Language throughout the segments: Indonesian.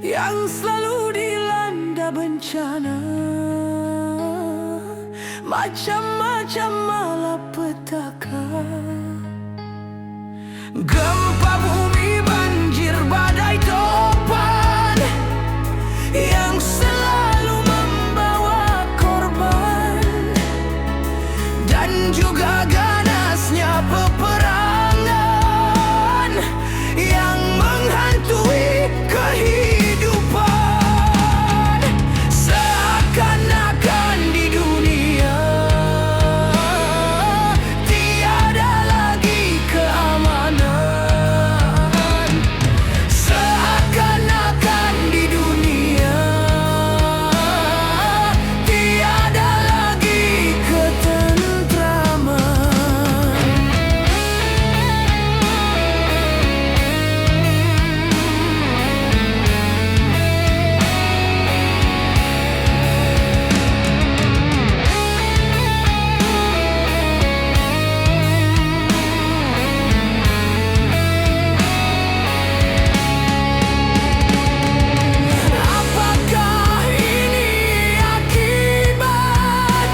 yang selalu dilanda bencana, macam-macam malapetaka. Gempa bumi, banjir, badai, topan yang selalu membawa korban, dan juga ganasnya peperangan yang menghantui kehidupan. Seakan-akan di dunia tiada lagi keamanan. Seakan-akan di dunia tiada lagi ketentraman. Apakah ini akibat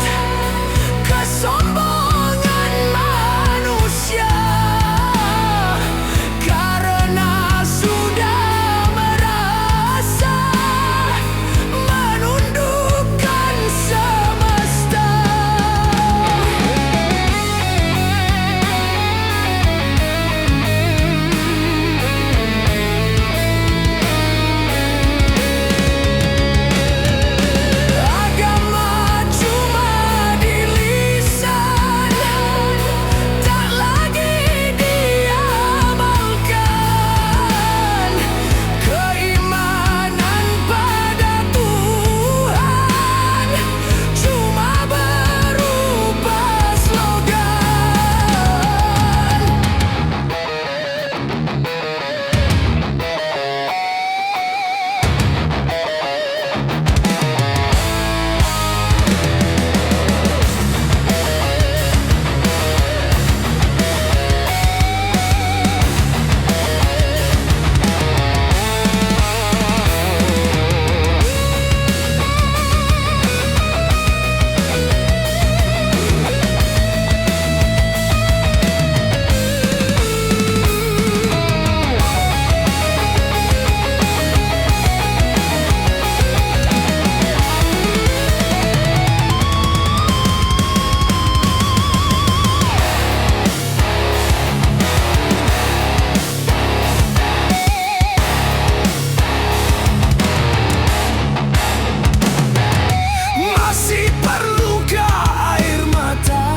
kesombongan manusia karena sudah merasa menundukkan semesta? Agama cuma di lisan, tak lagi diamalkan. Keimanan pada Tuhan cuma berupa slogan. Masih perlukah air mata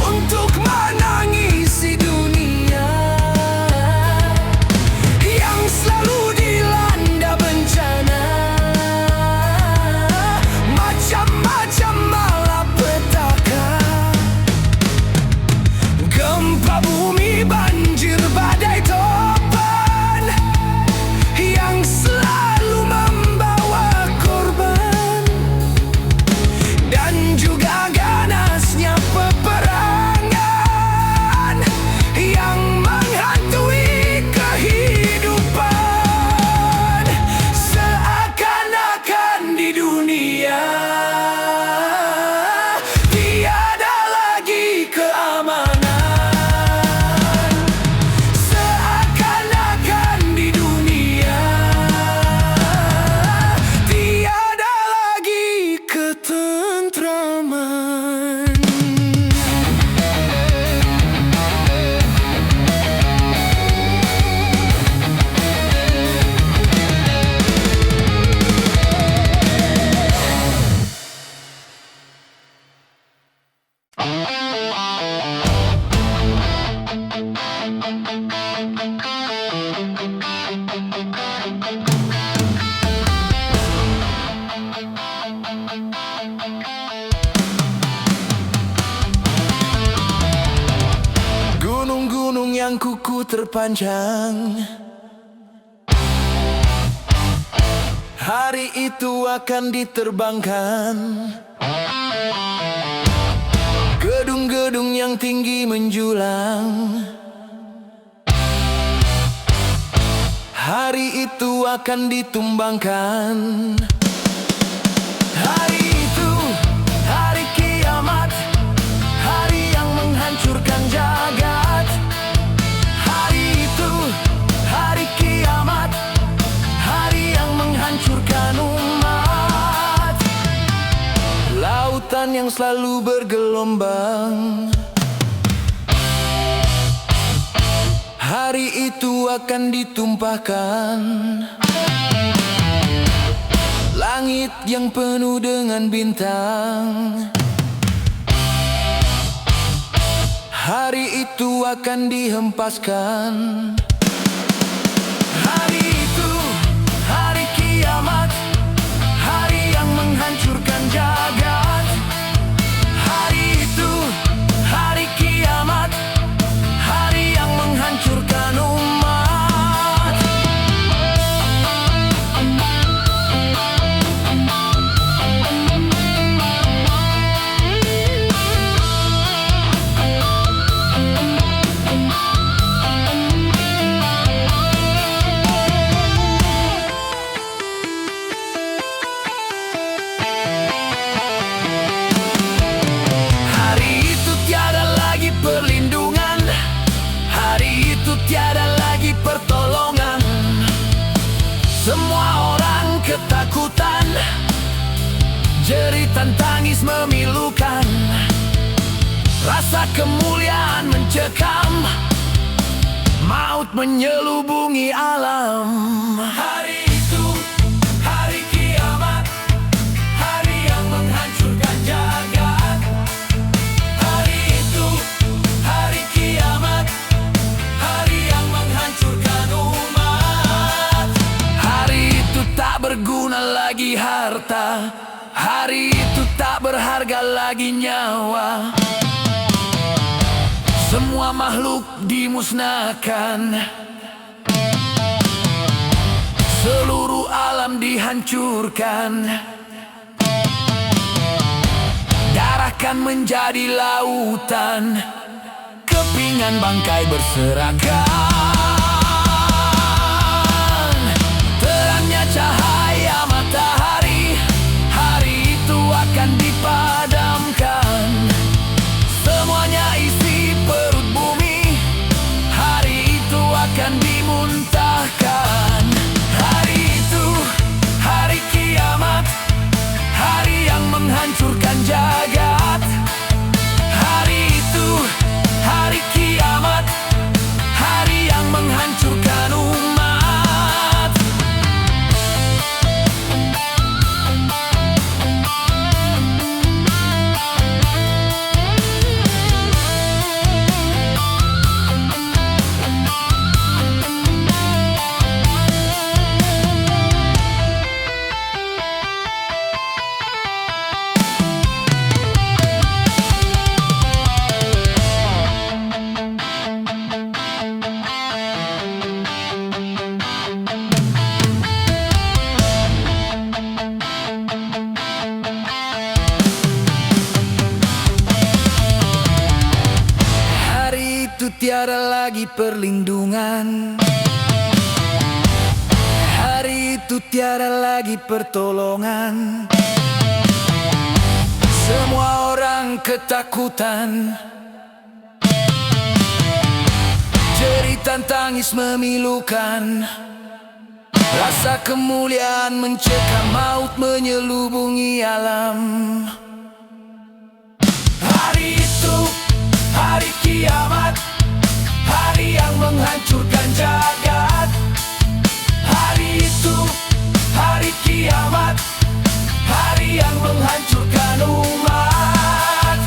untuk menangisi dunia yang selalu dilanda bencana, macam-macam malapetaka. Gempa bumi, banjir, badai, topan yang selalu membawa korban, dan juga ganasnya peperangan yang menghantui kehidupan. Seakan-akan di dunia tiada lagi keamanan. Seakan-akan di dunia tiada lagi ketentraman. Gunung-gunung yang kuku terpanjang, hari itu akan diterbangkan. Gedung-gedung yang tinggi menjulang, hari hari itu akan ditumbangkan. Hari itu, hari kiamat, hari yang menghancurkan jagat. Hari itu, hari kiamat, hari yang menghancurkan umat. Lautan yang selalu bergelombang, hari itu akan ditumpahkan. Langit yang penuh dengan bintang, hari itu akan dihempaskan. Hari itu, hari kiamat, hari yang menghancurkan jagat. Hari itu, hari kiamat, hari yang menghancurkan umat. Hari itu tiada lagi perlindungan, hari itu tiada lagi pertolongan. Semua orang ketakutan, jeritan tangis memilukan. Rasa kemuliaan mencekam, maut menyelubungi alam. Hari itu, hari kiamat, hari yang menghancurkan jagat. Hari itu, hari kiamat, hari yang menghancurkan umat. Hari itu tak berguna lagi harta, hari itu tak berharga lagi nyawa. Semua makhluk dimusnahkan, seluruh alam dihancurkan. Darah kan menjadi lautan, kepingan bangkai berserakan. Terangnya cahaya matahari, hari itu akan dipadamkan. Semuanya isi perut bumi, hari itu akan dimuntahkan. Hari itu, hari kiamat, hari yang menghancurkan jagat. Hari itu, hari kiamat, hari yang menghancurkan umat. Hari itu tiada lagi perlindungan, hari itu tiada lagi pertolongan. Semua orang ketakutan, jeritan tangis memilukan. Rasa kemuliaan mencekam, maut menyelubungi alam. Hari itu, hari kiamat, hari yang menghancurkan jagat. Hari itu, hari kiamat, hari yang menghancurkan umat.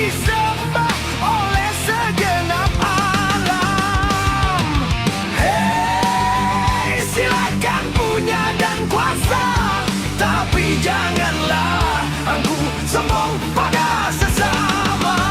disembah oleh segenap alam. Hei, silakan punya dan kuasa, tapi janganlah aku sombong pada sesama.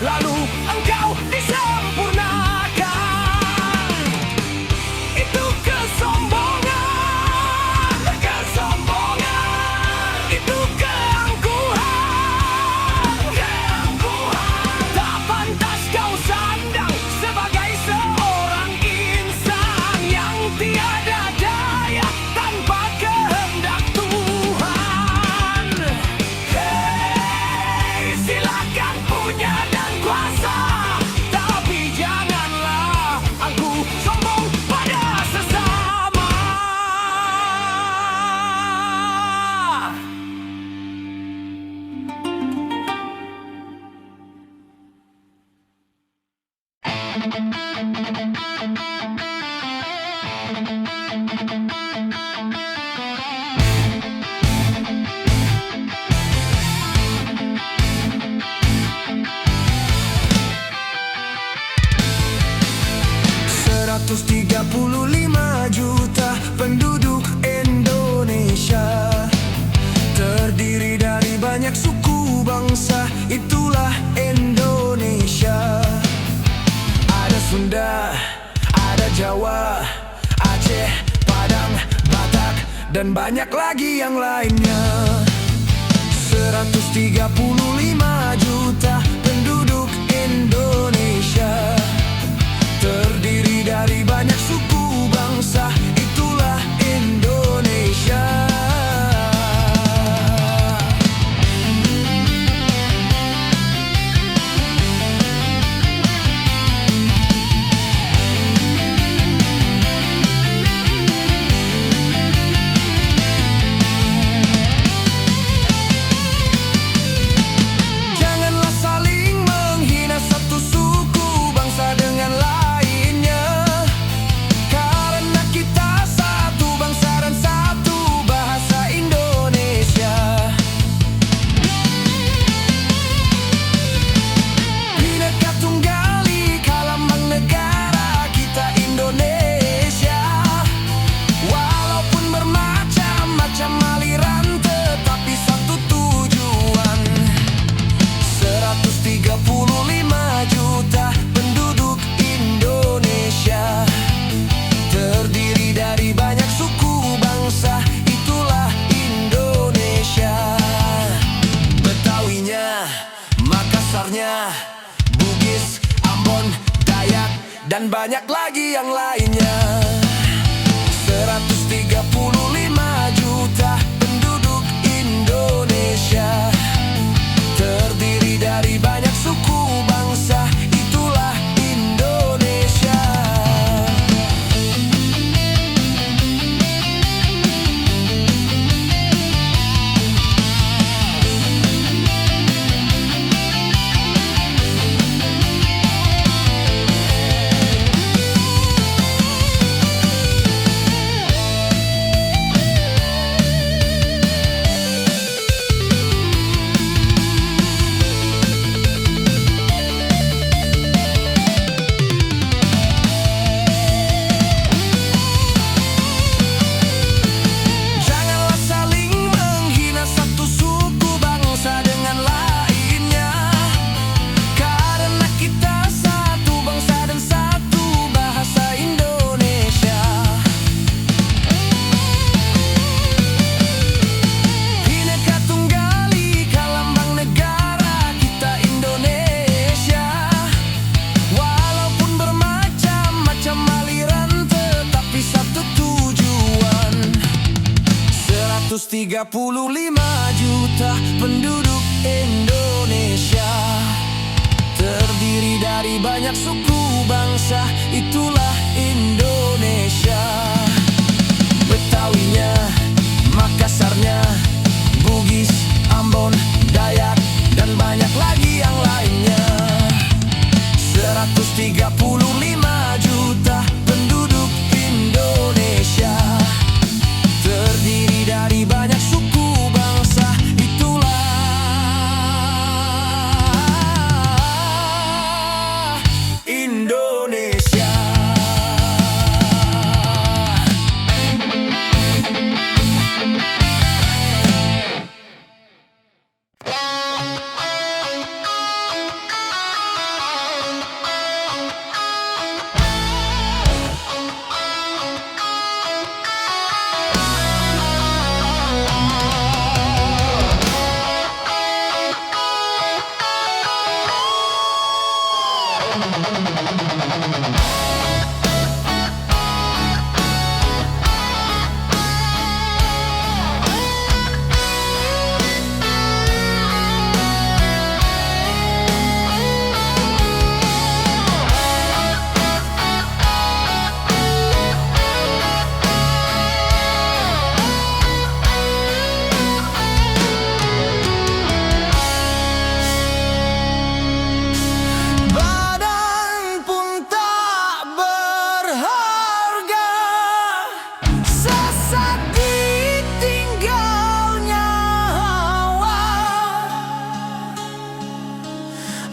Lalu engkau disempurnakan. Itu kesombongan, kesombongan. Itu keangkuhan, keangkuhan. Tak pantas kau sandang sebagai seorang insan yang tiada daya tanpa kehendak Tuhan. Hei, silakan punya kuasa, tapi janganlah aku sombong pada sesama. $135 juta penduduk Indonesia, terdiri dari banyak suku bangsa, itulah Indonesia. Ada Sunda, ada Jawa, Aceh, Padang, Batak, dan banyak lagi yang lainnya. 135 juta penduduk Indonesia, terdiri dari banyak suku bangsa, itulah Indonesia. Janganlah saling menghina satu suku bangsa dengan lainnya, karena kita satu bangsa dan satu bahasa Indonesia. Bhinneka Tunggal Ika lambang negara kita Indonesia. Walaupun bermacam-macam aliran, tetapi satu tujuan. 135 juta penduduk Indonesia, terdiri dari banyak suku bangsa, itulah Indonesia. Betawinya, Makassarnya, Bugis, Ambon, Dayak, dan banyak lagi yang lainnya. 135 juta penduduk juta penduduk Indonesia, terdiri dari banyak suku bangsa, itulah Indonesia. Betawinya, Makassarnya, Bugis, Ambon, Dayak, dan banyak lagi yang lainnya. 135 juta penduduk Indonesia, terdiri dari banyak suku bangsa, itulah Indonesia.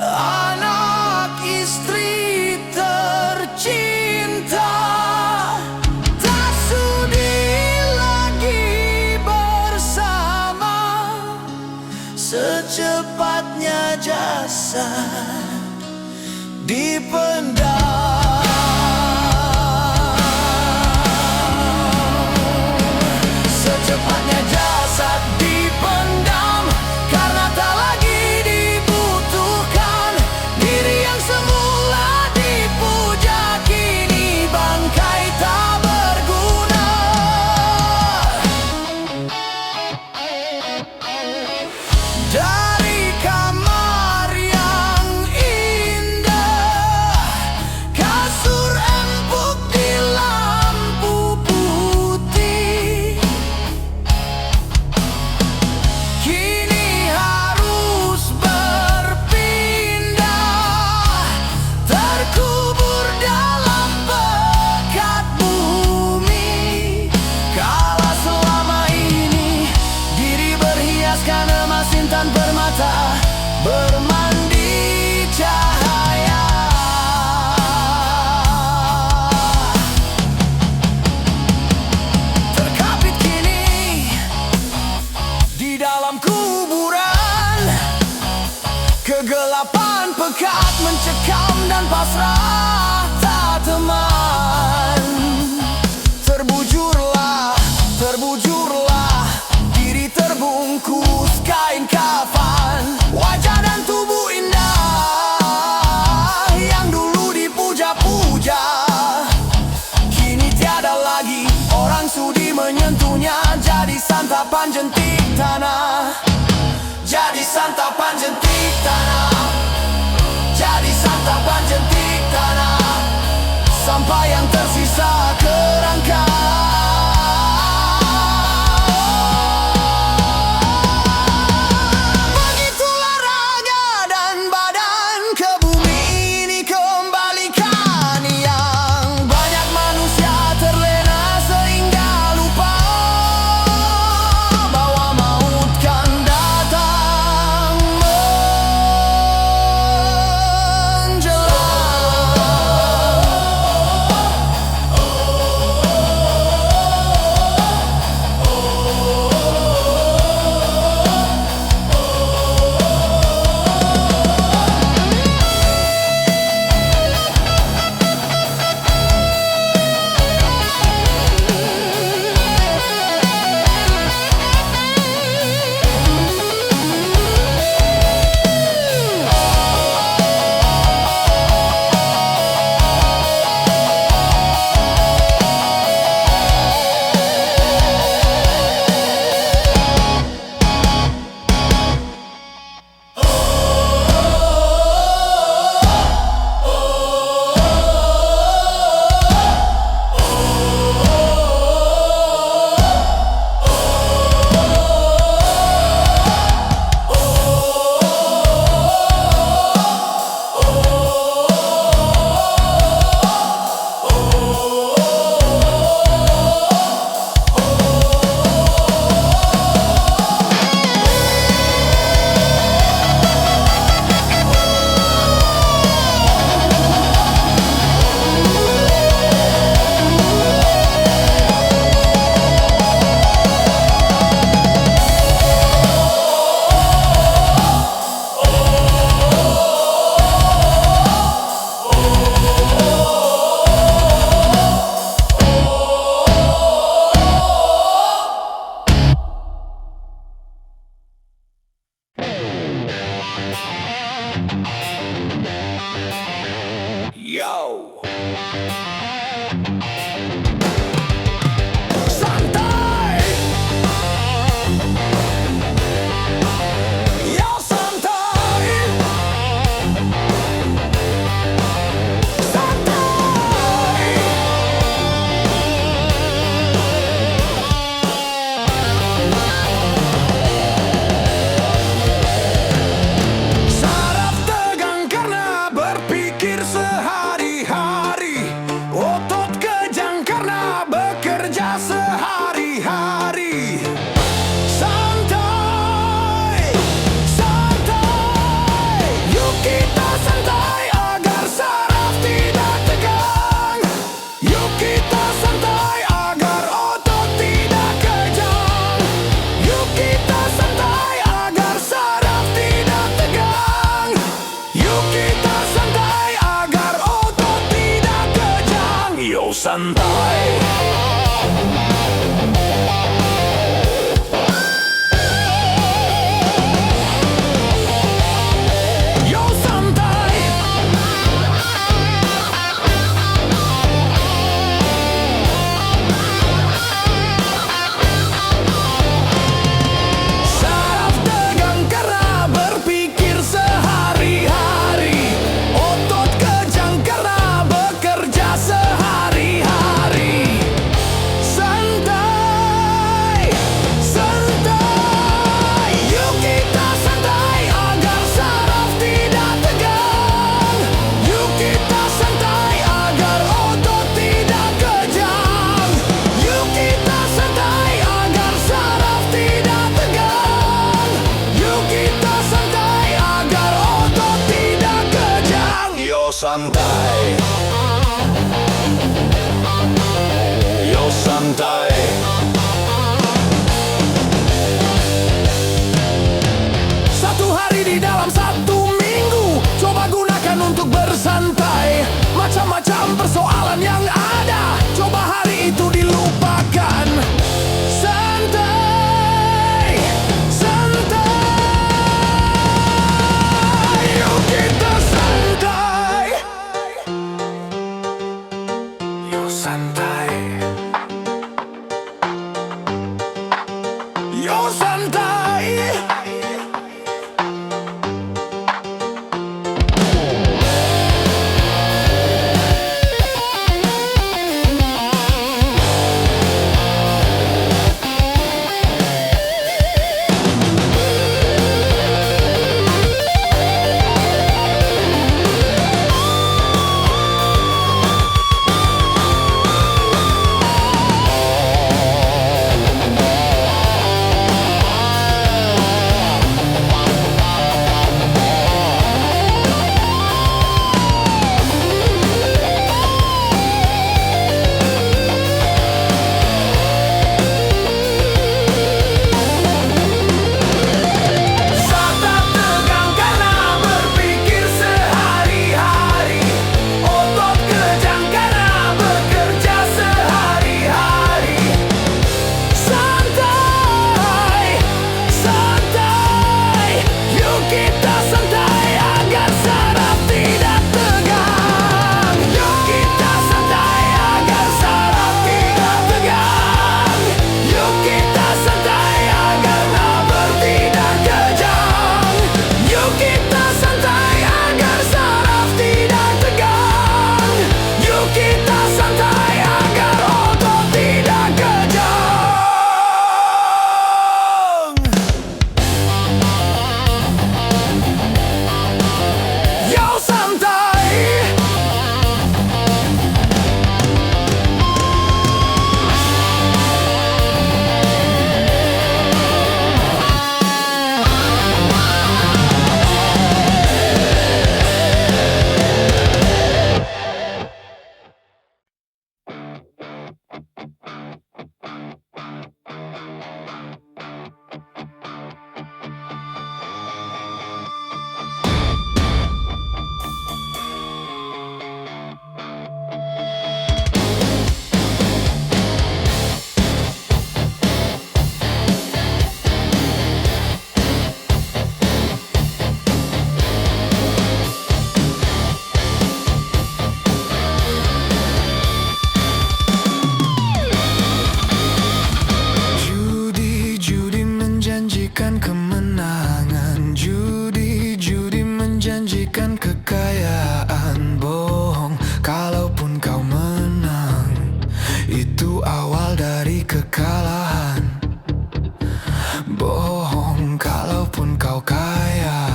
Anak istri tercinta tak sudi lagi bersama, secepatnya jasad dipendam. Secepatnya jasad dipendam karena tak lagi dibutuhkan. Diri yang semula dipuja kini bangkai tak berguna. Dari kamar yang indah, kasur empuk di lampu putih, kini harus berpindah, terkubur dalam pekat bumi. Kala selama ini diri berhiaskan emas intan permata, bermandi cahaya. Terkapit kini di dalam kuburan, kegelapan pekat mencekam dan pasrah tak teman. Terbujurlah, terbujurlah, diri terbungkus kain kafan. Wajah dan tubuh indah yang dulu dipuja-puja, kini tiada lagi orang sudi menyentuhnya. Jadi santapan jentik tanah, jadi santapan jentik tanah, jadi santapan jentik tanah, sampah yang tersisa kerangka. Begitulah raga dan badan ke bumi ini kembalikan. Yang banyak manusia terlena sehingga lupa bahwa maut kan datang. santai, yo santai. Satu hari di dalam satu minggu, coba gunakan untuk bersantai. Macam-macam persoalan yang ada, coba hari itu dilupakan. Santai, santai, yuk kita santai. Yuk santai, yuk santai. Kemenangan, judi menjanjikan kekayaan. Bohong, kalaupun kau menang, itu awal dari kekalahan. Bohong, kalaupun kau kaya,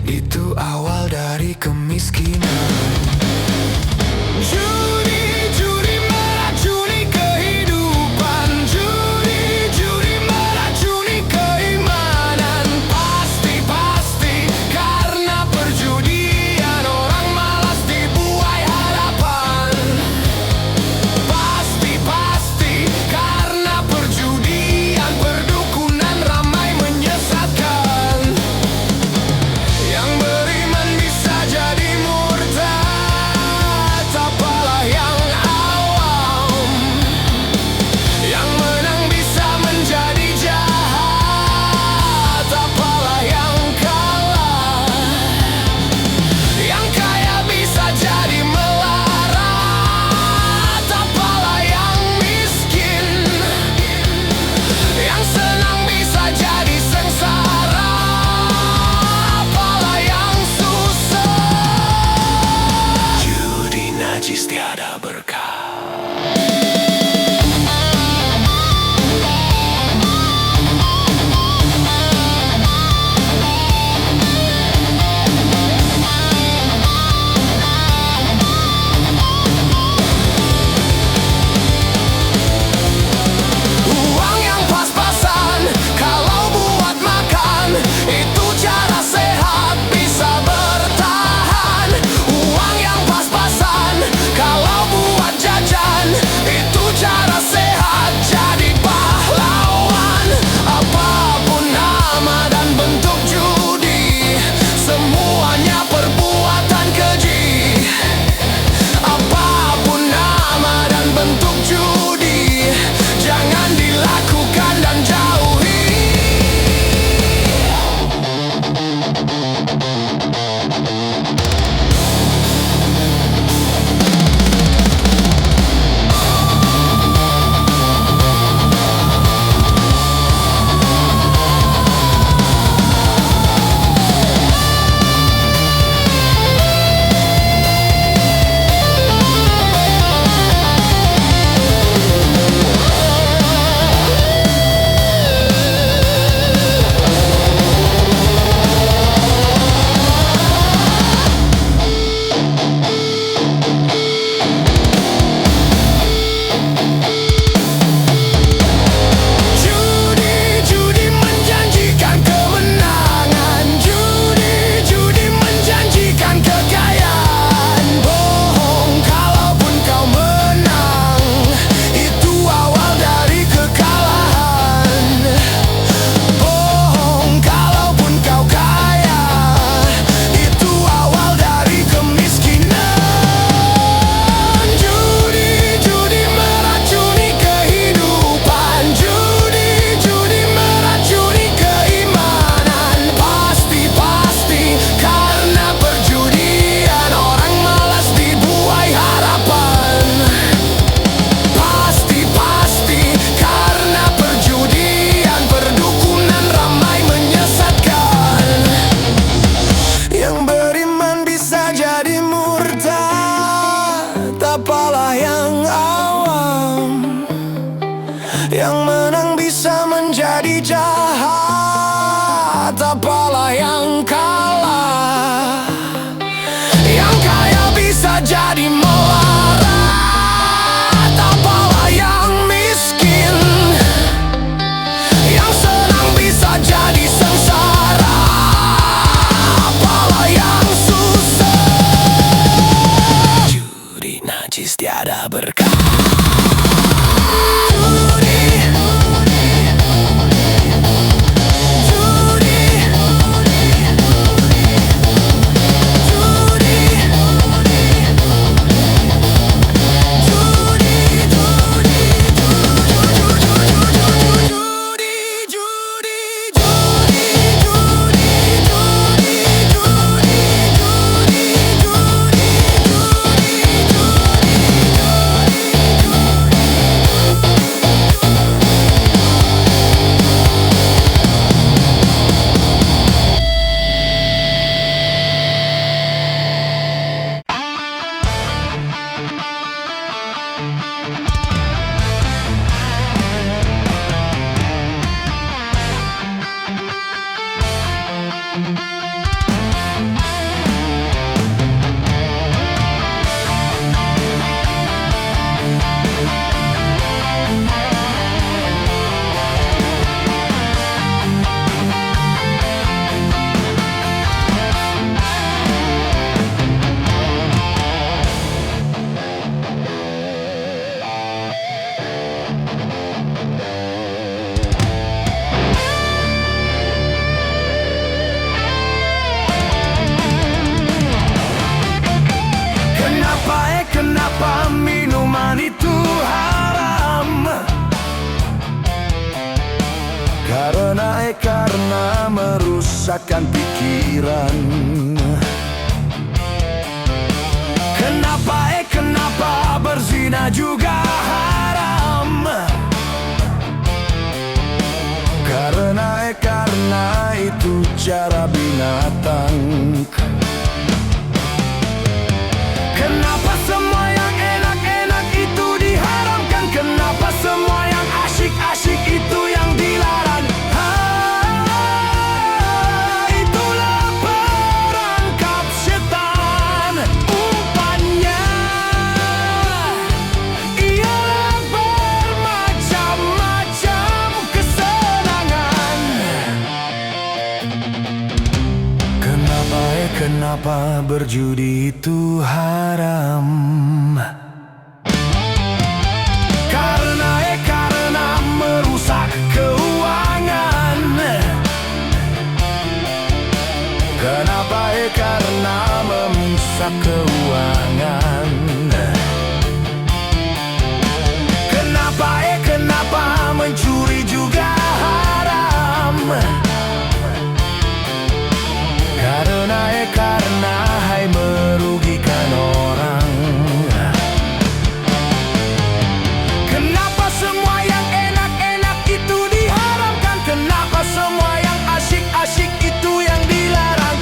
itu awal dari kemiskinan. Judi meracuni kehidupan. Judi meracuni keimanan. Hartapalah yang kalah. Yang kaya bisa jadi melarat, apalah yang miskin. Yang senang bisa jadi sengsara, apalah yang susah. Judi najis tiada berkah. Kenapa minuman itu haram? Karena merusakkan pikiran. Kenapa berzina juga haram? Karena itu cara binatang. Kenapa semua yang enak-enak itu diharamkan? Kenapa semua yang asyik-asyik itu yang dilarang? Itulah perangkap setan. Umpannya ialah bermacam-macam kesenangan. Kenapa berjudi itu haram? Karena merusak keuangan. Karena merusak keuangan. Kenapa mencuri juga haram? Karena hai merugikan orang. Kenapa semua yang enak-enak itu diharamkan? Kenapa semua yang asyik-asyik itu yang dilarang?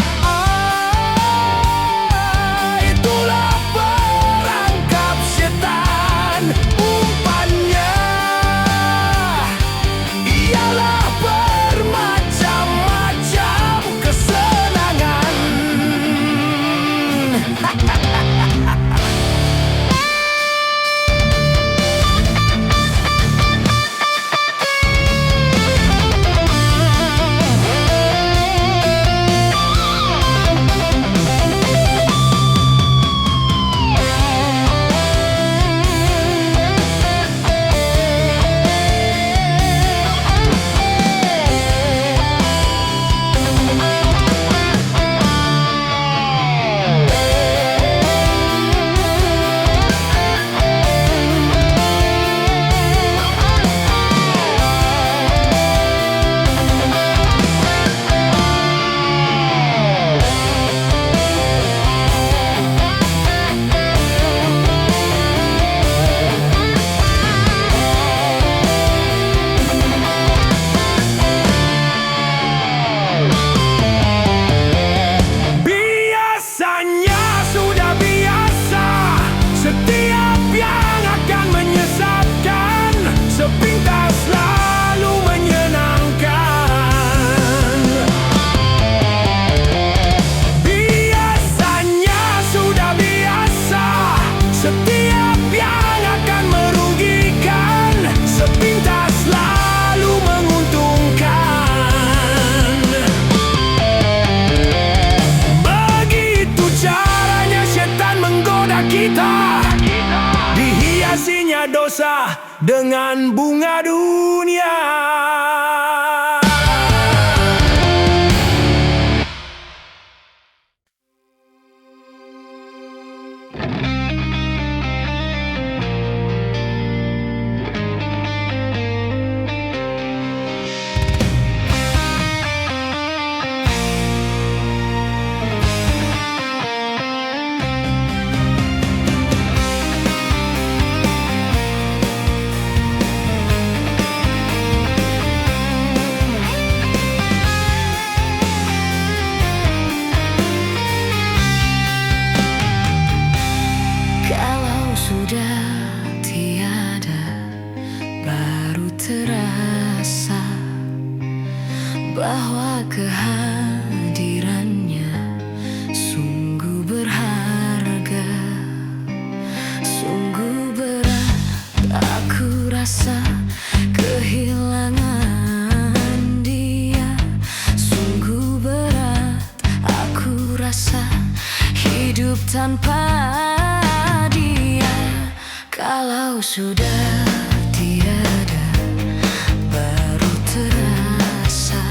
Itulah perangkap setan. Umpannya ialah bermacam dengan bunga dunia. Bahwa kehadirannya sungguh berharga, sungguh berat aku rasa kehilangan dia, sungguh berat aku rasa hidup tanpa dia. Kalau sudah tiada, baru terasa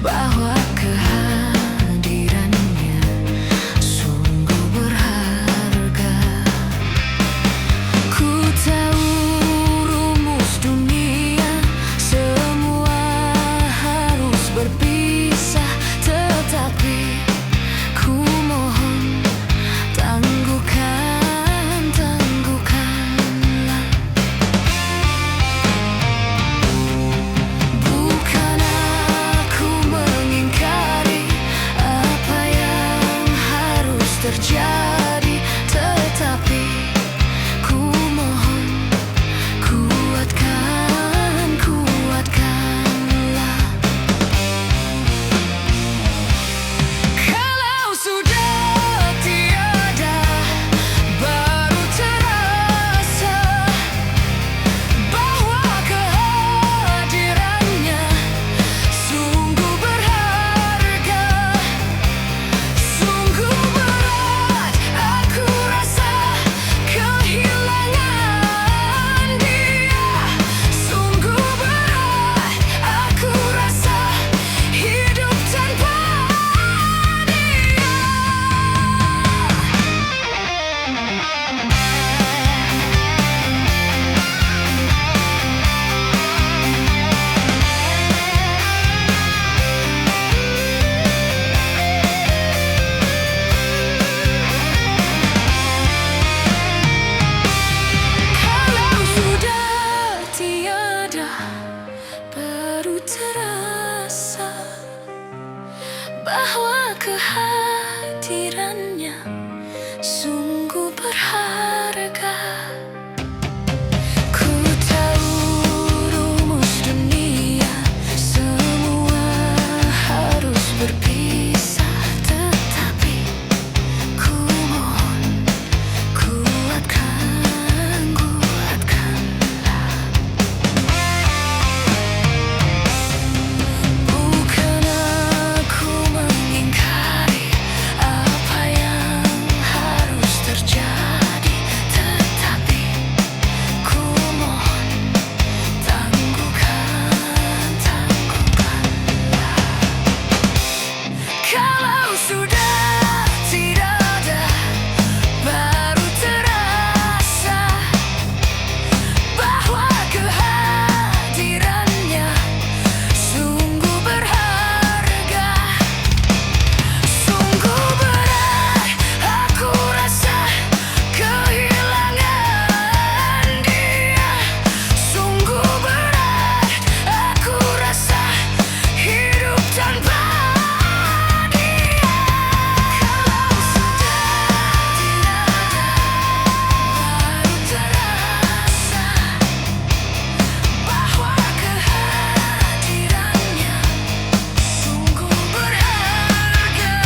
bahwa kehadirannya sungguh berharga. Ku tahu rumus dunia, semua harus berpisah, tetapi ku mohon tangguhkanlah. Bukan aku mengingkari apa yang harus terjadi, tetapi ku mohon kuatkanlah. Kalau sudah tiada, baru terasa bahwa kehadirannya sungguh berharga, sungguh berat aku rasa kehilangan dia, sungguh berat aku rasa hidup tanpa dia. Kalau sudah tiada, baru terasa bahwa kehadirannya sungguh berharga. Ku tahu rumus dunia, semua harus berpisah, tetapi ku mohon kuatkanlah. Bukan aku mengingkari apa yang harus terjadi, tetapi ku mohon tangguhkanlah. Kalau sudah tidak ada, baru terasa bahwa kehadirannya sungguh berharga, sungguh berat aku rasa kehilangan dia, sungguh berat aku rasa hidup tanpa dia. Kalau sudah tiada, baru terasa bahwa kehadirannya sungguh berharga.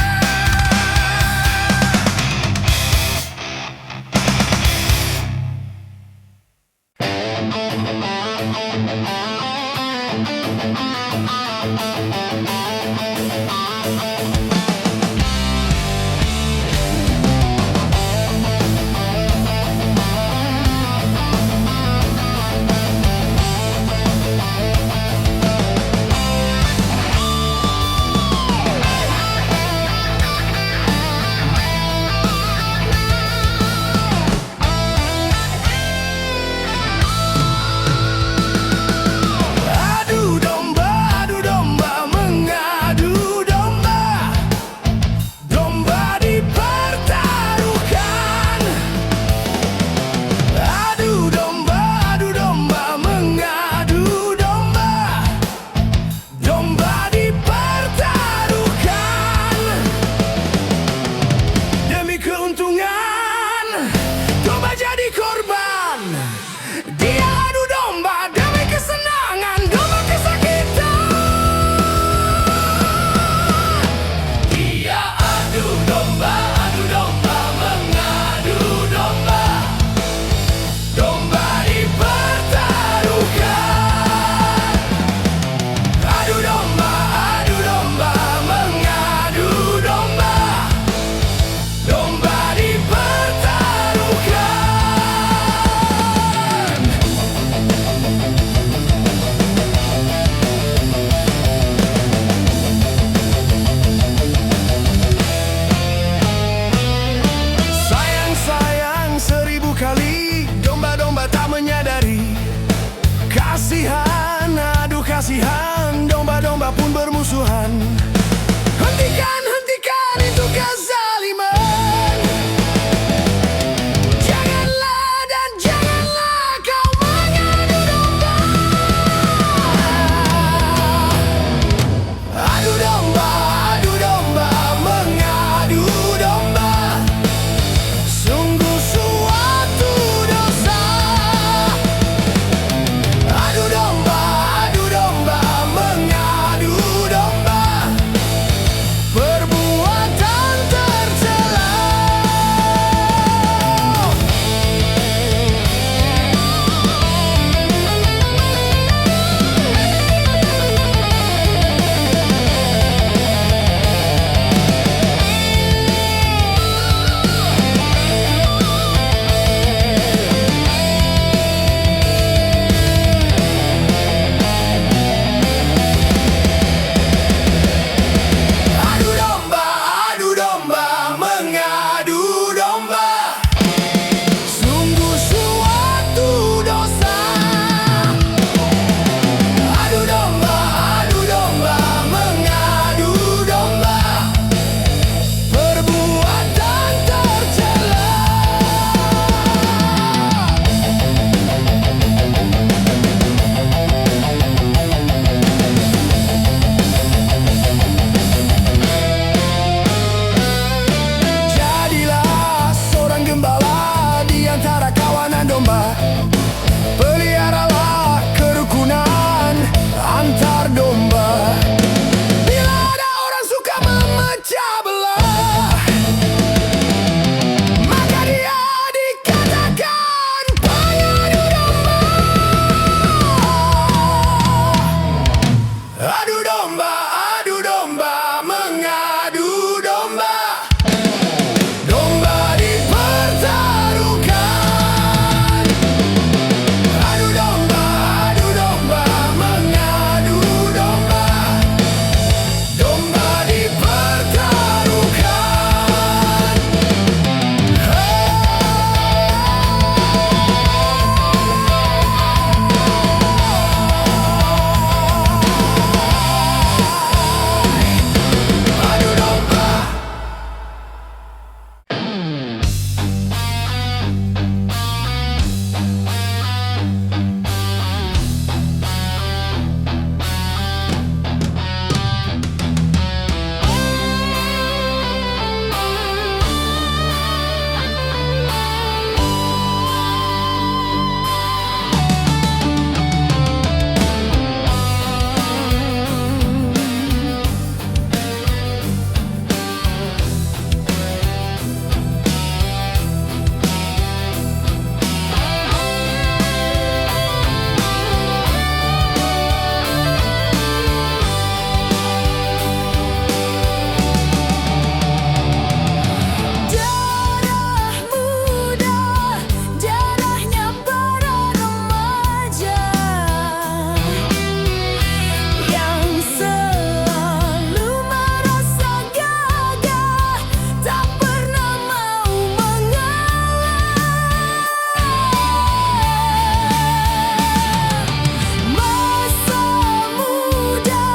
domba, adu domba, mengadu domba. Domba dipertaruhkan. Adu domba, mengadu domba. Domba dipertaruhkan. Adu domba. Darah muda, darahnya para remaja yang selalu merasa gagah, tak pernah mau mengalah. Masa muda,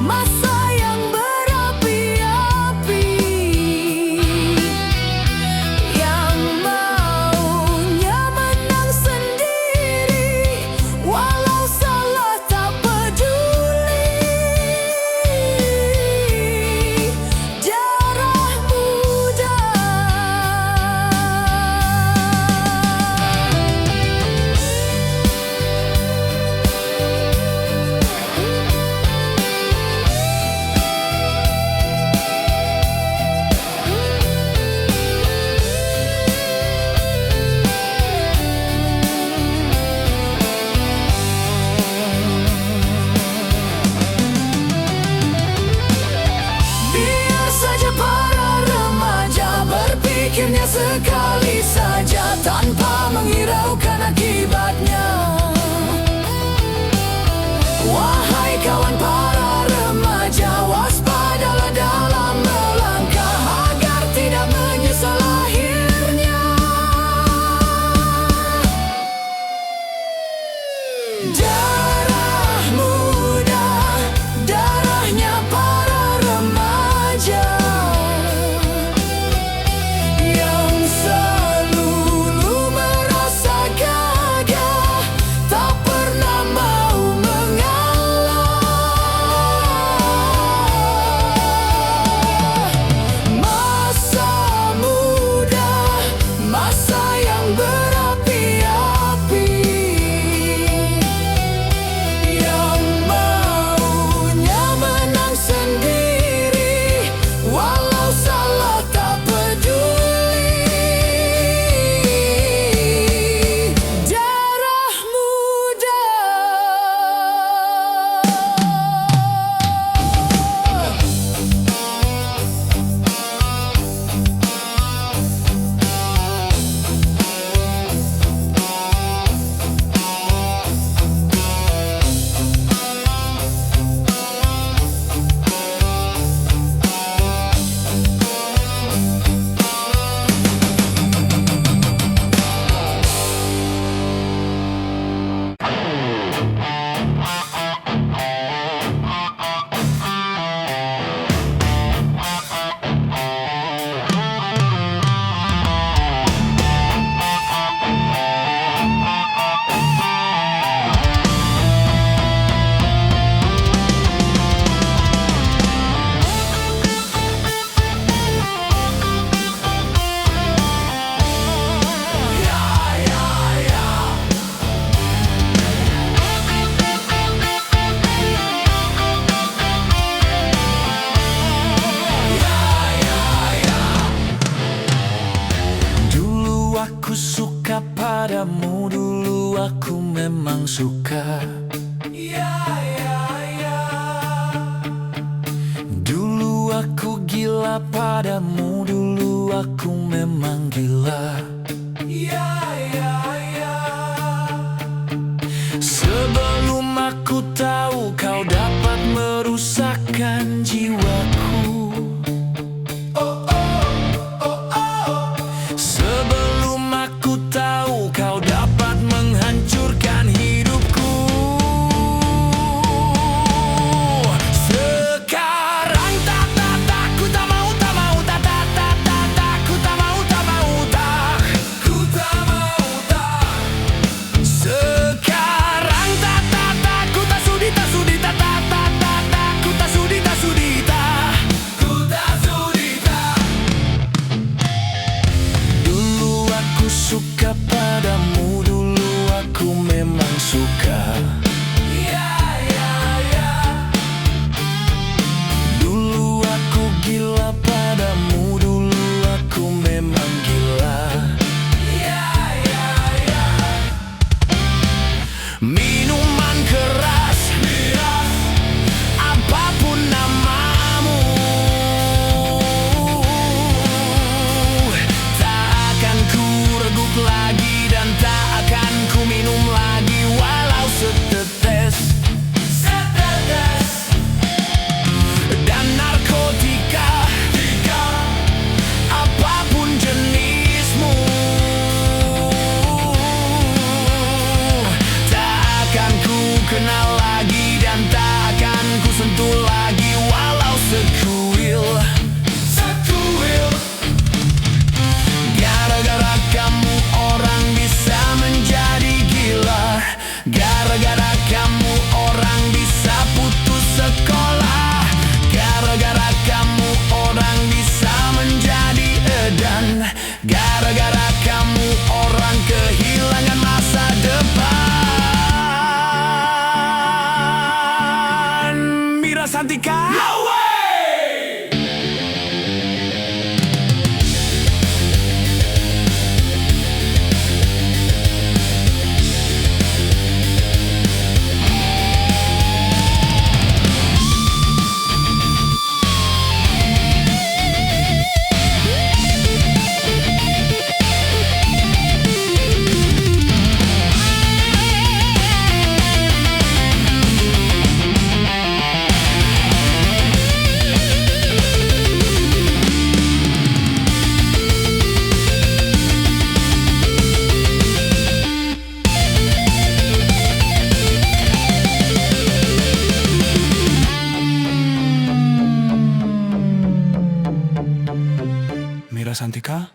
masa yang berapi-api, yang maunya menang sendiri, walau salah tak peduli. Darah muda. Biar saja para remaja berpikirnya sekali saja tanpa menghiraukan akibatnya. Wahai kawan para remaja, waspadalah dalam melangkah agar tidak menyesal akhirnya. Darah muda, darahnya para remaja yang selalu merasa gagah, padamu dulu aku memang gila. Sebelum aku tahu kau dapat merusakkan jiwaku. Sebelum aku tahu kau dapat menghancurkan hidupku. Sekarang tak ku tak mau tak ku tak mau tak ku tak mau tak. Sekarang tak ku tak sudi tak ku tak sudi ku tak sudi tak. Dulu aku suka padamu, dulu aku memang suka. Dulu aku gila padamu, dulu aku memang gila. Minuman keras, apapun namamu, tak akan ku reguk lagi dan tak akan ku minum lagi walau setetes. Dan narkotika, apapun jenismu, tak akan ku kenal lagi dan tak akan ku sentuh lagi walau sekuil. Gara-gara kamu orang bisa menjadi gila. Gara-gara kamu orang bisa putus sekolah. Gara-gara kamu orang bisa menjadi edan. Gara-gara kamu orang kehilangan masa depan. Mira Santika, no way! Mira Santika?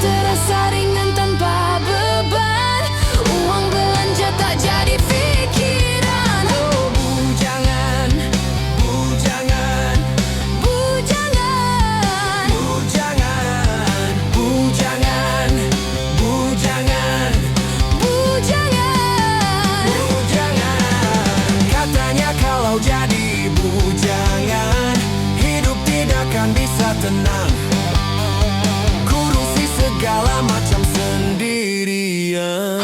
terasa ringan tanpa beban. Uang belanja tak jadi pikiran. Oh bujangan, bujangan, bujangan, bujangan, bujangan, bujangan, bujangan, bujangan. Katanya kalau jadi bujangan, hidup tidak akan bisa tenang. Kurusi segala macam sendirian.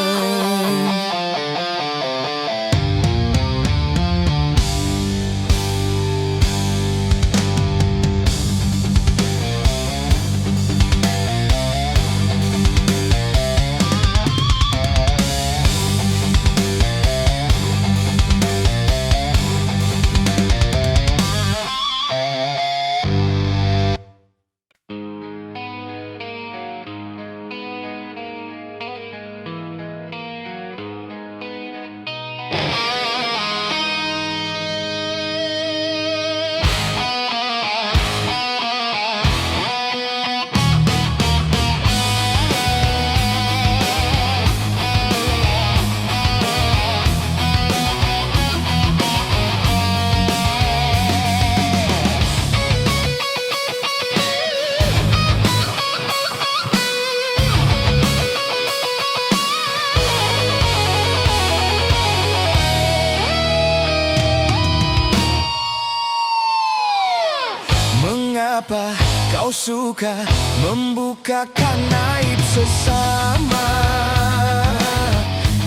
Mengapa kau suka membukakan aib sesama?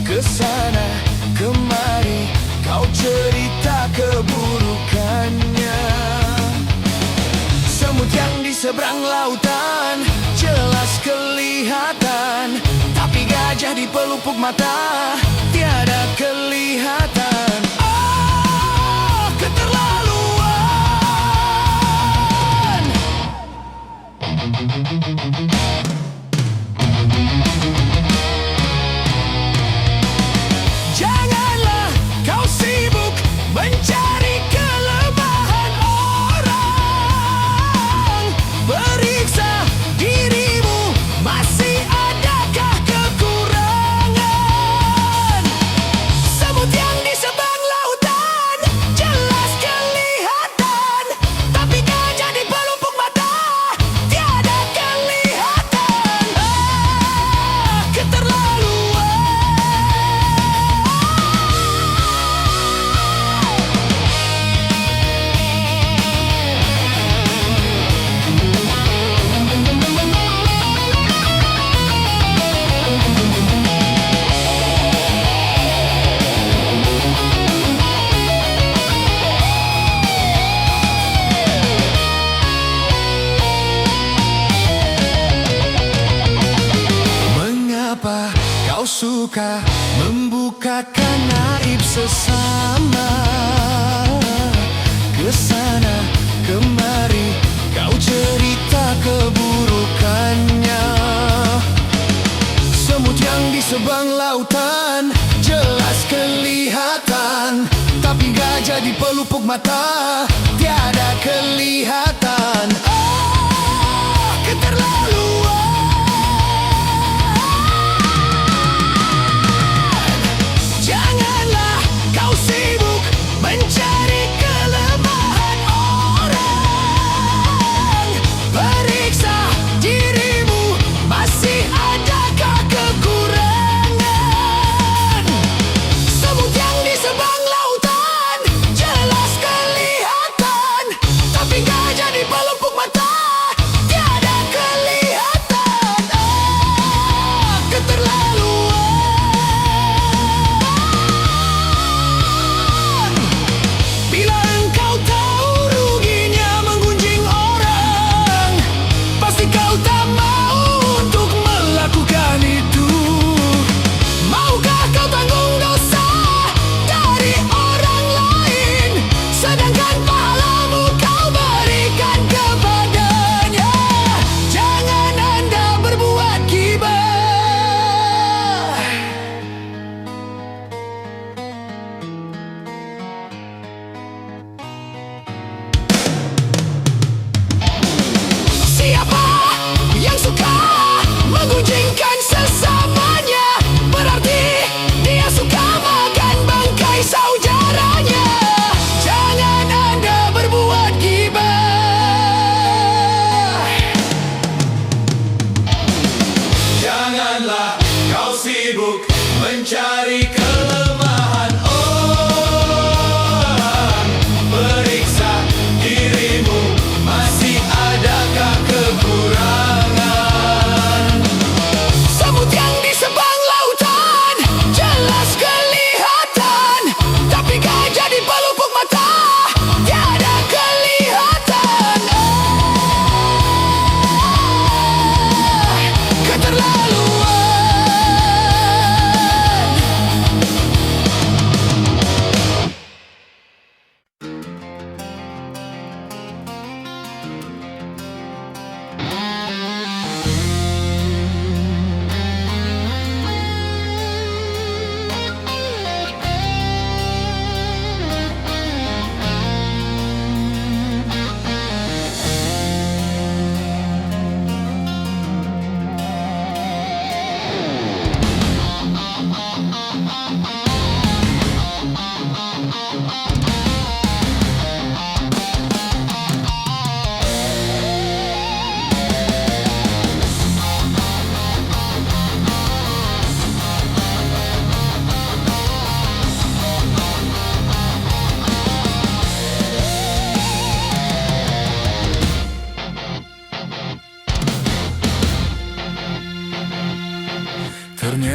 Kesana kemari kau cerita keburukannya. Semut yang di seberang lautan jelas kelihatan, tapi gajah di pelupuk mata tiada kelihatan. Oh, keterlaluan. Janganlah kau sibuk mencari kelemahan orang. Periksa dirimu, masih adakah kekurangan? Semut yang di seberang lautan jelas kelihatan, tapi gajah di pelupuk mata tiada kelihatan. Ah, keterlaluan. Mengapa kau suka membukakan aib sesama? Kesana kemari kau cerita keburukannya. Semut yang di seberang lautan jelas kelihatan, tapi gajah di pelupuk mata tiada kelihatan. Oh, keterlaluan. Janganlah kau sibuk mencari kelemahan orang. Periksa dirimu, masih adakah kekurangan? Semut yang di seberang lautan jelas kelihatan, tapi gajah di pelupuk mata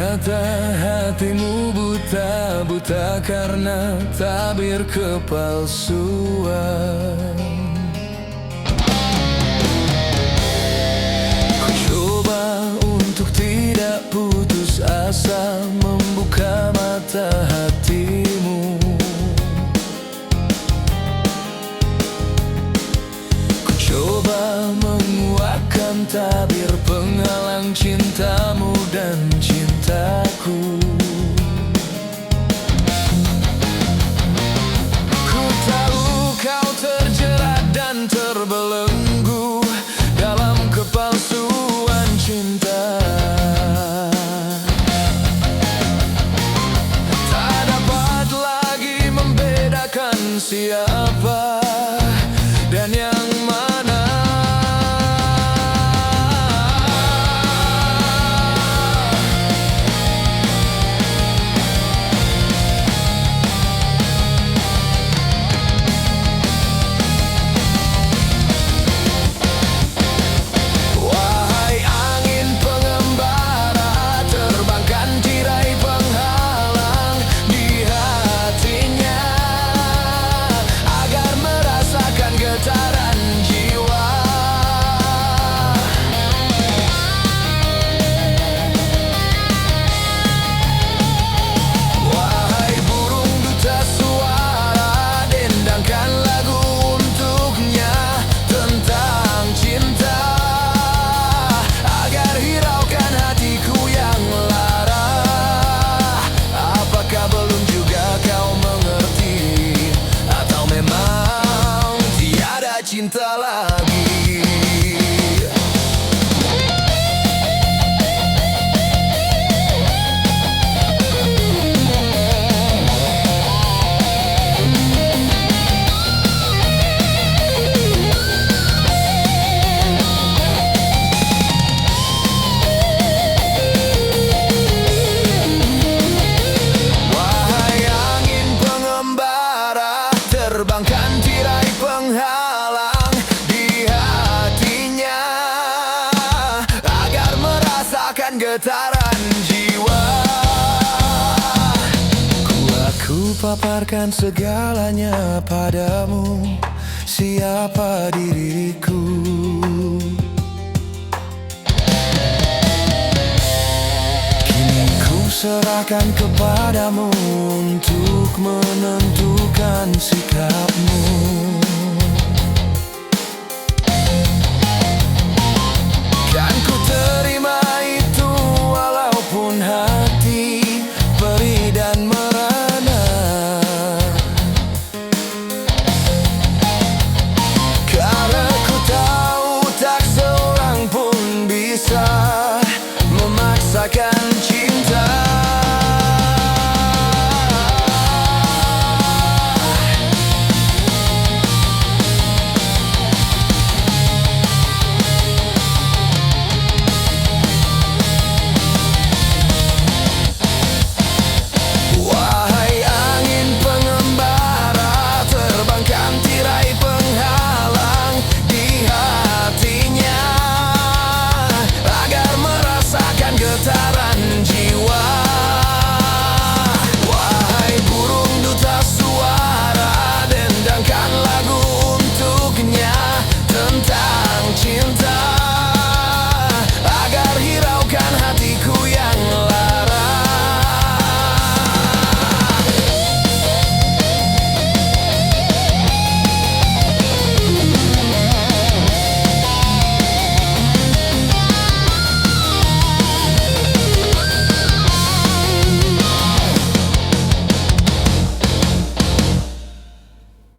Ternyata hatimu buta, buta karena tabir kepalsuan. Ku coba untuk tidak putus asa, membuka mata hatimu. Ku coba menguatkan tabir penghalang cintamu dan cintaku. Ku tahu kau terjerat dan terbelenggu dalam kepalsuan cinta. Tak dapat lagi membedakan siapa dan yang mana. Cinta lagi. Wahai angin pengembara, terbangkan tirai penghalang di hatinya agar merasakan getaran jiwa. Aku paparkan segalanya padamu, siapa diriku. Kini ku serahkan kepadamu untuk menentukan sikapmu.